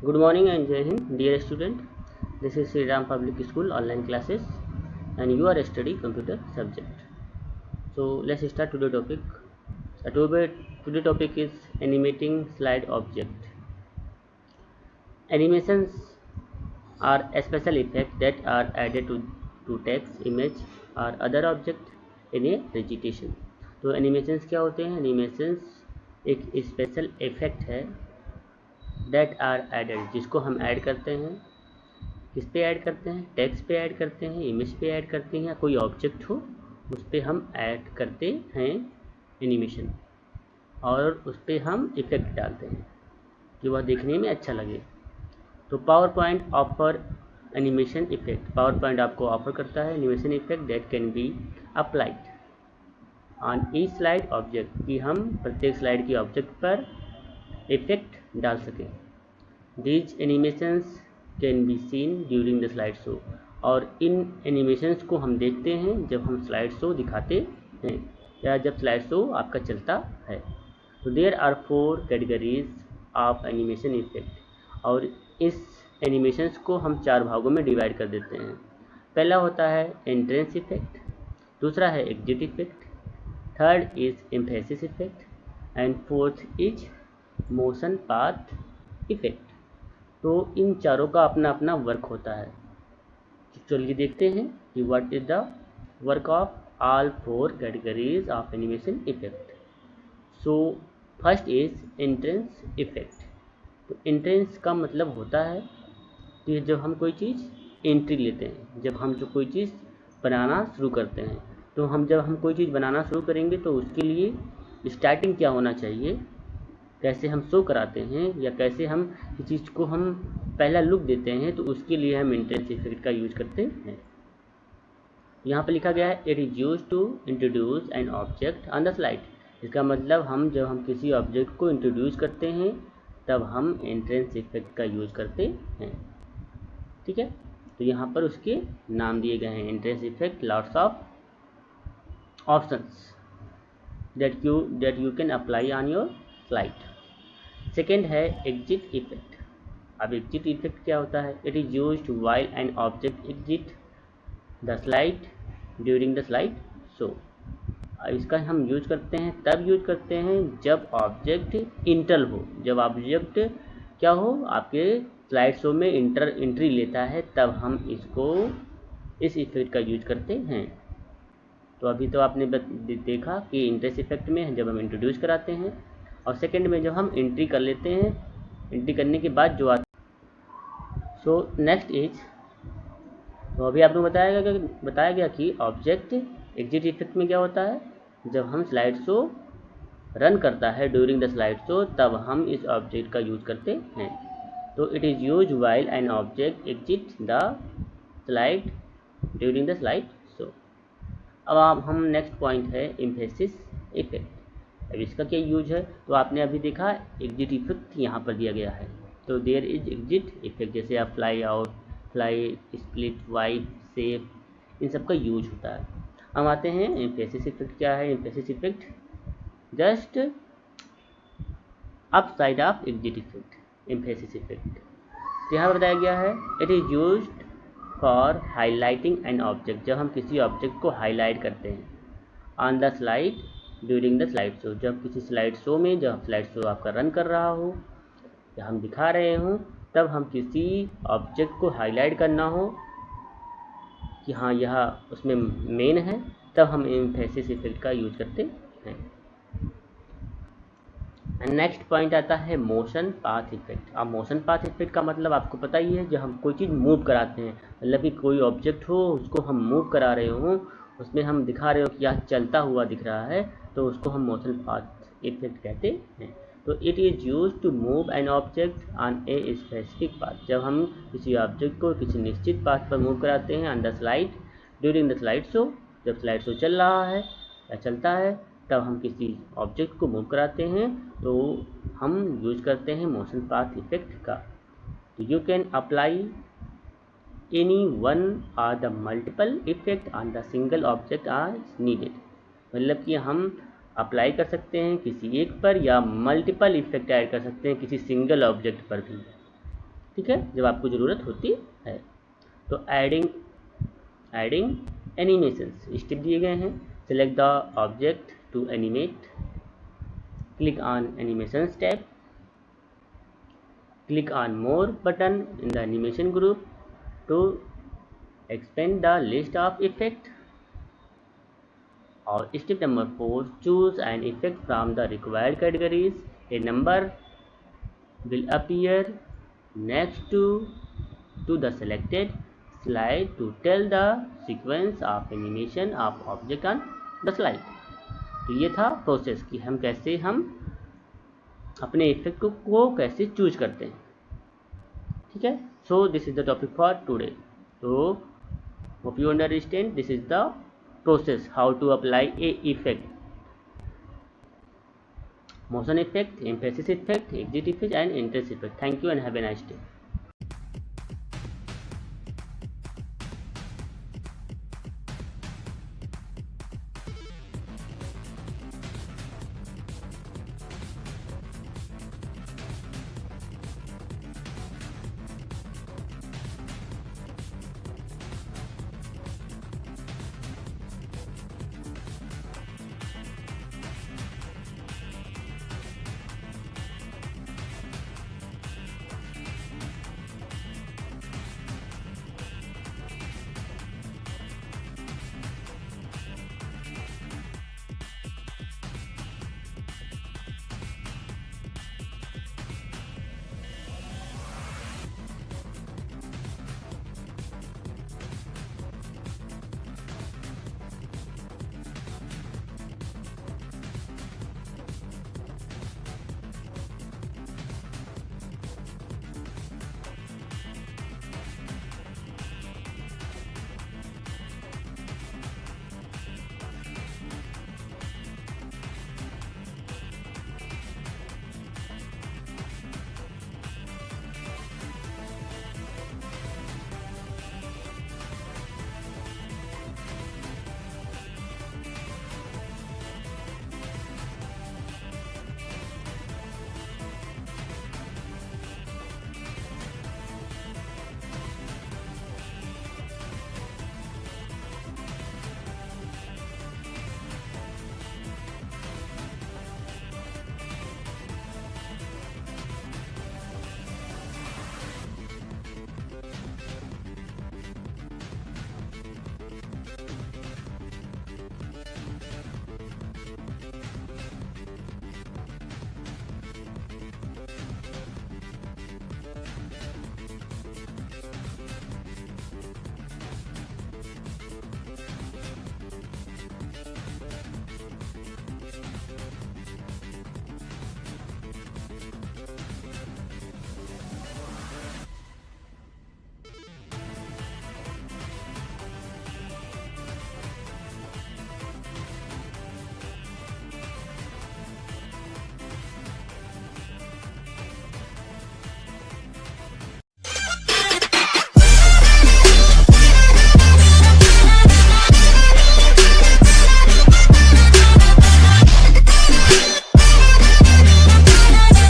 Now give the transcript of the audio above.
Good morning and Jai Hind, dear student. This is Sri Ram Public School online classes, and you are studying computer subject. So let's start today's topic. Today topic is animating slide object. Animations are a special effect that are added to text, image or other object in a presentation. तो animations क्या होते हैं? Animations एक special effect है that are added, जिसको हम add करते हैं। किस पे ऐड करते हैं? टेक्स्ट पे ऐड करते हैं, इमेज पे ऐड करते हैं, या कोई ऑब्जेक्ट हो उस पर हम ऐड करते हैं एनिमेशन, और उस पर हम इफेक्ट डालते हैं कि वह देखने में अच्छा लगे। तो power point offer animation effect. Power point आपको ऑफर करता है animation effect that can be applied on each slide object, कि हम प्रत्येक स्लाइड की ऑब्जेक्ट पर इफेक्ट डाल सकें। These animations can be seen during the slide show, और इन एनिमेशंस को हम देखते हैं जब हम स्लाइड शो दिखाते हैं या जब स्लाइड शो आपका चलता है। तो there are 4 categories of animation effect, और इस एनिमेशंस को हम 4 भागों में डिवाइड कर देते हैं। पहला होता है एंट्रेंस इफेक्ट, दूसरा है exit effect, third is emphasis effect and fourth is motion path effect. तो इन चारों का अपना अपना वर्क होता है। तो चलिए देखते हैं कि what is the work of all 4 categories of animation effect. So first is entrance effect. तो एंट्रेंस का मतलब होता है कि जब हम कोई चीज़ एंट्री लेते हैं, जब हम जो कोई चीज़ बनाना शुरू करते हैं, तो जब हम कोई चीज़ बनाना शुरू करेंगे तो उसके लिए स्टार्टिंग क्या होना चाहिए, कैसे हम शो कराते हैं या कैसे हम किसी चीज़ को हम पहला लुक देते हैं, तो उसके लिए हम एंट्रेंस इफेक्ट का यूज करते हैं। यहाँ पर लिखा गया है it is use to introduce an object on the slide. इसका मतलब जब हम किसी ऑब्जेक्ट को इंट्रोड्यूस करते हैं तब हम एंट्रेंस इफेक्ट का यूज करते हैं। ठीक है, तो यहाँ पर उसके नाम दिए गए हैं entrance effect, lots of options that you can apply on your slide. Second है एग्जिट इफेक्ट। अब एग्जिट इफेक्ट क्या होता है? It is used while an object exit the slide during the slide show. इसका हम यूज करते हैं, तब यूज करते हैं जब ऑब्जेक्ट इंटर हो, जब ऑब्जेक्ट क्या हो, आपके स्लाइड शो में एंट्री लेता है, तब हम इस इफेक्ट का यूज करते हैं। तो अभी तो आपने देखा कि एंट्रेंस इफेक्ट में जब हम इंट्रोड्यूस कराते हैं, और सेकंड में जब हम एंट्री कर लेते हैं, एंट्री करने के बाद जो आता। सो नेक्स्ट इज, तो अभी आपको बताया गया कि ऑब्जेक्ट एग्जिट इफेक्ट में क्या होता है, जब हम स्लाइड शो रन करता है ड्यूरिंग द स्लाइड शो, तब हम इस ऑब्जेक्ट का यूज करते हैं। तो it is use while an object exit the slide during the slide show. अब हम नेक्स्ट पॉइंट है एम्फेसिस इफेक्ट। अब इसका क्या यूज है? तो आपने अभी देखा एग्जिट इफेक्ट यहाँ पर दिया गया है। तो देयर इज एग्जिट इफेक्ट, जैसे आप fly out, fly, split, wipe, shape, इन सब का यूज होता है। हम आते हैं एम्फेसिस इफेक्ट। क्या है emphasis effect? Just up side of exit effect, emphasis effect. तो यहाँ पर बताया गया है it is used for highlighting an object. जब हम किसी ऑब्जेक्ट को हाईलाइट करते हैं on the slide during the slide show, जब किसी स्लाइड शो में, जब स्लाइड शो आपका रन कर रहा हो या हम दिखा रहे हों, तब हम किसी ऑब्जेक्ट को हाईलाइट करना हो कि हाँ यह उसमें मेन है, तब हम एम्फेसिस इफेक्ट का यूज करते हैं। नेक्स्ट पॉइंट आता है मोशन पाथ इफेक्ट। अब मोशन पाथ इफेक्ट का मतलब आपको पता ही है, जब हम कोई चीज़ मूव कराते हैं, मतलब कि कोई ऑब्जेक्ट हो उसको हम मूव करा रहे हों, उसमें हम दिखा रहे हो कि यह चलता हुआ दिख रहा है, तो उसको हम मोशन पाथ इफेक्ट कहते हैं। तो it is use to move an object on a specific path. जब हम किसी ऑब्जेक्ट को किसी निश्चित पाथ पर मूव कराते हैं on the slide during the slide show, जब स्लाइड शो चल रहा है या चलता है, तब हम किसी ऑब्जेक्ट को मूव कराते हैं, तो हम यूज करते हैं मोशन पाथ इफेक्ट का। तो you can apply any one or the multiple effect on the single object or needed. मतलब कि हम अप्लाई कर सकते हैं किसी एक पर, या मल्टीपल इफेक्ट ऐड कर सकते हैं किसी सिंगल ऑब्जेक्ट पर भी। ठीक है, जब आपको ज़रूरत होती है। तो एडिंग एनिमेशंस स्टेप दिए गए हैं। Select the object to animate, click on animations tab, click on more button in the animation group to expand the list of effect. और step number 4, choose an effect from the required categories. A number will appear next to the selected slide to tell the sequence of animation of object on the slide. तो ये था process कि हम कैसे अपने effect को कैसे choose करते हैं, ठीक है। So this is the topic for today. तो hope you understand this is the process how to apply a effect, motion effect, emphasis effect, exit effect and interest effect. Thank you and have a nice day.